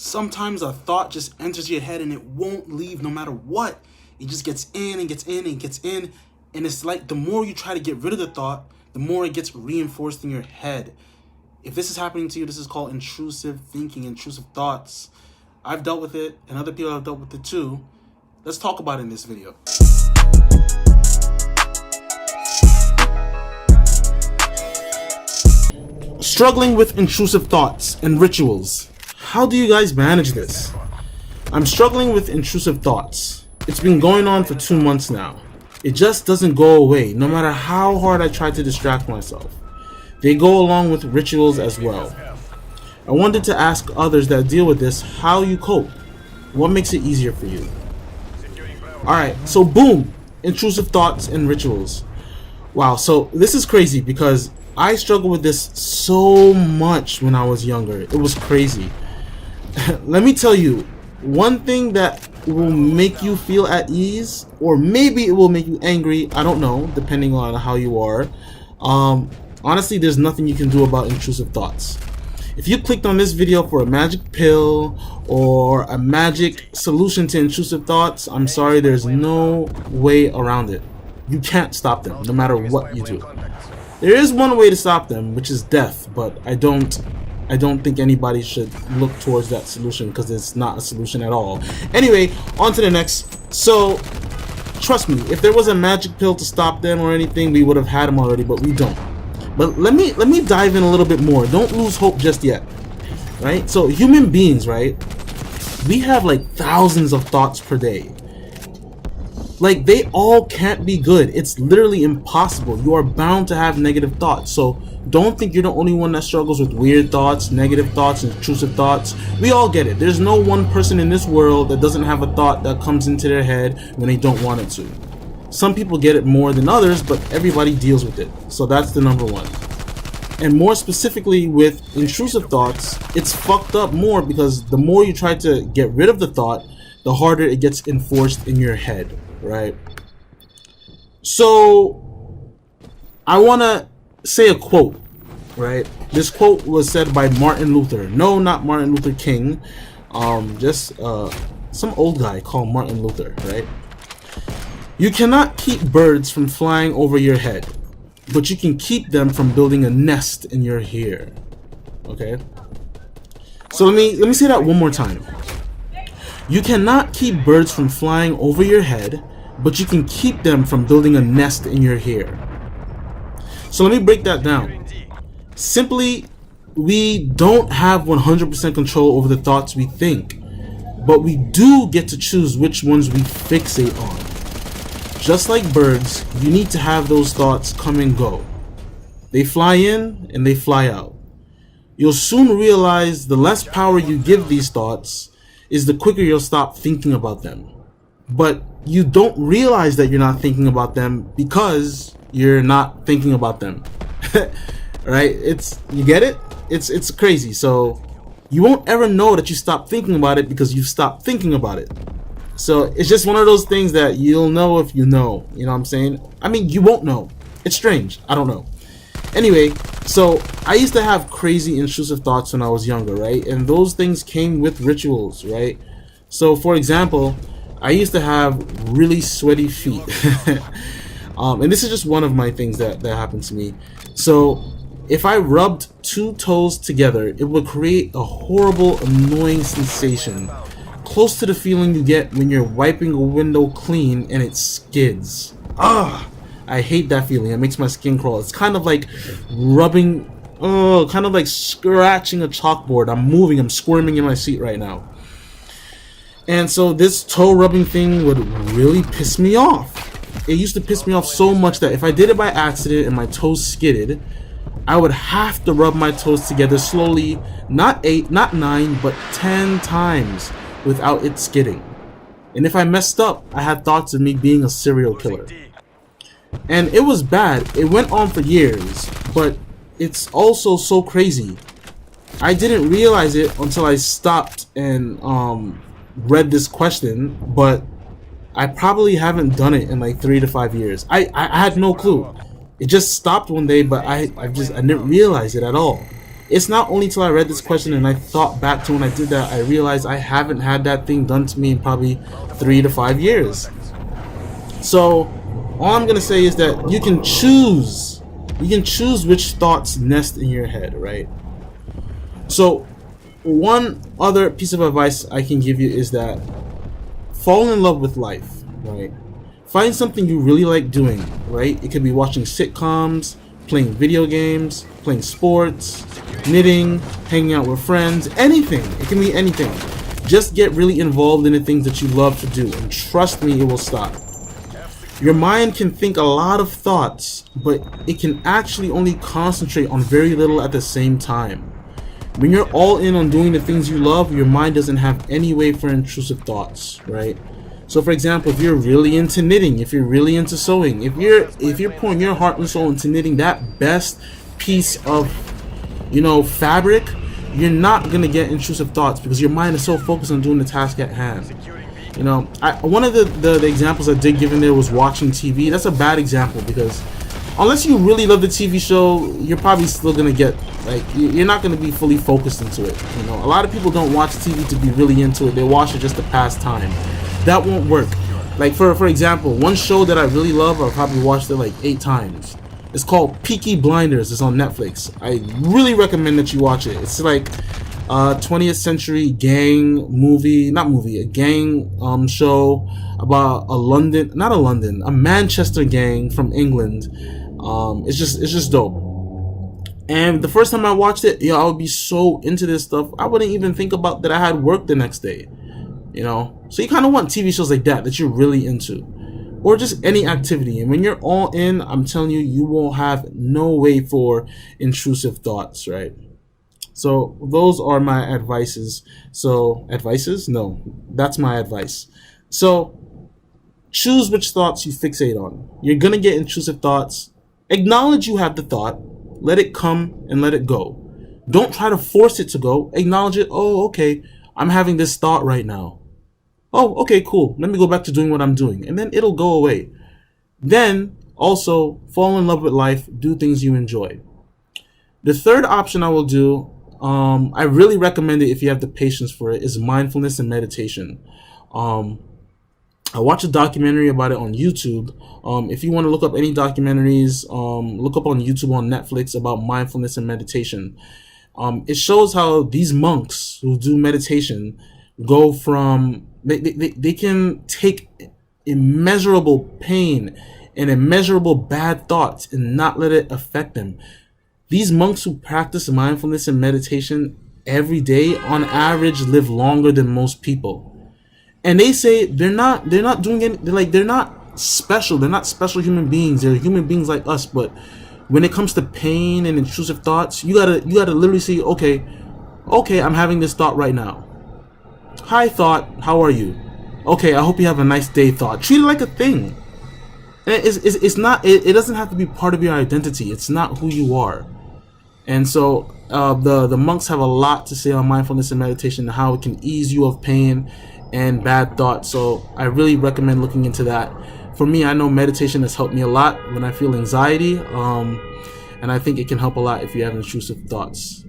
Sometimes a thought just enters your head and it won't leave no matter what. It just gets in and gets in and gets in. And it's like the more you try to get rid of the thought, the more it gets reinforced in your head. If this is happening to you, this is called intrusive thinking, intrusive thoughts. I've dealt with it and other people have dealt with it too. Let's talk about it in this video. Struggling with intrusive thoughts and rituals. How do you guys manage this? I'm struggling with intrusive thoughts. It's been going on for 2 months now. It just doesn't go away, no matter how hard I try to distract myself. They go along with rituals as well. I wanted to ask others that deal with this how you cope. What makes it easier for you? Alright, so boom! Intrusive thoughts and rituals. Wow, so this is crazy because I struggled with this so much when I was younger. It was crazy. Let me tell you, one thing that will make you feel at ease, or maybe it will make you angry, I don't know, depending on how you are. Honestly, there's nothing you can do about intrusive thoughts. If you clicked on this video for a magic pill or a magic solution to intrusive thoughts, I'm sorry, there's no way around it. You can't stop them, no matter what you do. There is one way to stop them, which is death, but I don't think anybody should look towards that solution because it's not a solution at all. Anyway, on to the next. So, trust me, if there was a magic pill to stop them or anything, we would have had them already, but we don't. But let me dive in a little bit more. Don't lose hope just yet, right? So human beings, right? We have like thousands of thoughts per day. Like, they all can't be good. It's literally impossible. You are bound to have negative thoughts. So don't think you're the only one that struggles with weird thoughts, negative thoughts, intrusive thoughts. We all get it. There's no one person in this world that doesn't have a thought that comes into their head when they don't want it to. Some people get it more than others, but everybody deals with it. So that's the number one. And more specifically with intrusive thoughts, it's fucked up more because the more you try to get rid of the thought, the harder it gets enforced in your head, right? So I want to say a quote, right? This quote was said by Martin Luther. No, not Martin Luther King. Just some old guy called Martin Luther, right? You cannot keep birds from flying over your head, but you can keep them from building a nest in your hair. Okay? So let me say that one more time. You cannot keep birds from flying over your head, but you can keep them from building a nest in your hair. So let me break that down. Simply, we don't have 100% control over the thoughts we think, but we do get to choose which ones we fixate on. Just like birds, you need to have those thoughts come and go. They fly in and they fly out. You'll soon realize the less power you give these thoughts is the quicker you'll stop thinking about them. But you don't realize that you're not thinking about them because you're not thinking about them. Right? You get it? It's crazy. So you won't ever know that you stopped thinking about it because you've stopped thinking about it. So it's just one of those things that you'll know if you know. You know what I'm saying? I mean, you won't know. It's strange. I don't know. Anyway, so I used to have crazy intrusive thoughts when I was younger, right? And those things came with rituals, right? So for example, I used to have really sweaty feet. And this is just one of my things that happened to me. So if I rubbed 2 toes together, it would create a horrible, annoying sensation, close to the feeling you get when you're wiping a window clean and it skids. I hate that feeling. It makes my skin crawl. It's kind of like rubbing, kind of like scratching a chalkboard. I'm squirming in my seat right now. And so this toe rubbing thing would really piss me off. It used to piss me off so much that if I did it by accident and my toes skidded, I would have to rub my toes together slowly, not 8, not 9, but 10 times without it skidding. And if I messed up, I had thoughts of me being a serial killer. And it was bad. It went on for years, but it's also so crazy. I didn't realize it until I stopped and read this question, but I probably haven't done it in like 3 to 5 years. I had no clue. It just stopped one day, but I didn't realize it at all. It's not only till I read this question and I thought back to when I did that, I realized I haven't had that thing done to me in probably 3 to 5 years. So all I'm gonna say is that you can choose which thoughts nest in your head, right? So one other piece of advice I can give you is that fall in love with life, right? Find something you really like doing, right? It could be watching sitcoms, playing video games, playing sports, knitting, hanging out with friends, anything. It can be anything. Just get really involved in the things that you love to do, and trust me, it will stop. Your mind can think a lot of thoughts, but it can actually only concentrate on very little at the same time. When you're all in on doing the things you love, your mind doesn't have any way for intrusive thoughts, right? So for example, if you're really into knitting, if you're really into sewing, if you're pouring your heart and soul into knitting that best piece of, fabric, you're not gonna get intrusive thoughts because your mind is so focused on doing the task at hand. One of the examples I did give in there was watching TV. That's a bad example because unless you really love the TV show, you're probably still gonna get, you're not gonna be fully focused into it. A lot of people don't watch TV to be really into it. They watch it just to pass time. That won't work. Like for example, one show that I really love, I've probably watched it like 8 times. It's called Peaky Blinders. It's on Netflix. I really recommend that you watch it. It's like 20th century gang a gang show about a Manchester gang from England. It's just dope. And the first time I watched it, I would be so into this stuff, I wouldn't even think about that I had work the next day. So you kind of want TV shows like that you're really into, or just any activity. And when you're all in, I'm telling you, you will have no way for intrusive thoughts, right? So those are my advices. No, that's my advice. So choose which thoughts you fixate on. You're gonna get intrusive thoughts. Acknowledge you have the thought. Let it come and let it go. Don't try to force it to go. Acknowledge it. Oh, okay, I'm having this thought right now. Oh, okay, cool. Let me go back to doing what I'm doing. And then it'll go away. Then also fall in love with life. Do things you enjoy. The third option I will do, I really recommend it if you have the patience for it, is mindfulness and meditation. I watched a documentary about it on YouTube. If you want to look up any documentaries, look up on YouTube, on Netflix, about mindfulness and meditation. It shows how these monks who do meditation go from, they can take immeasurable pain and immeasurable bad thoughts and not let it affect them. These monks who practice mindfulness and meditation every day, on average, live longer than most people. And they say they're not doing any, they're not special. They're not special human beings. They're human beings like us. But when it comes to pain and intrusive thoughts, you gotta literally say, okay, I'm having this thought right now. Hi thought, how are you? Okay, I hope you have a nice day thought. Treat it like a thing. And it's not, it doesn't have to be part of your identity. It's not who you are. And so the monks have a lot to say on mindfulness and meditation and how it can ease you of pain and bad thoughts. So I really recommend looking into that. For me, I know meditation has helped me a lot when I feel anxiety, and I think it can help a lot if you have intrusive thoughts.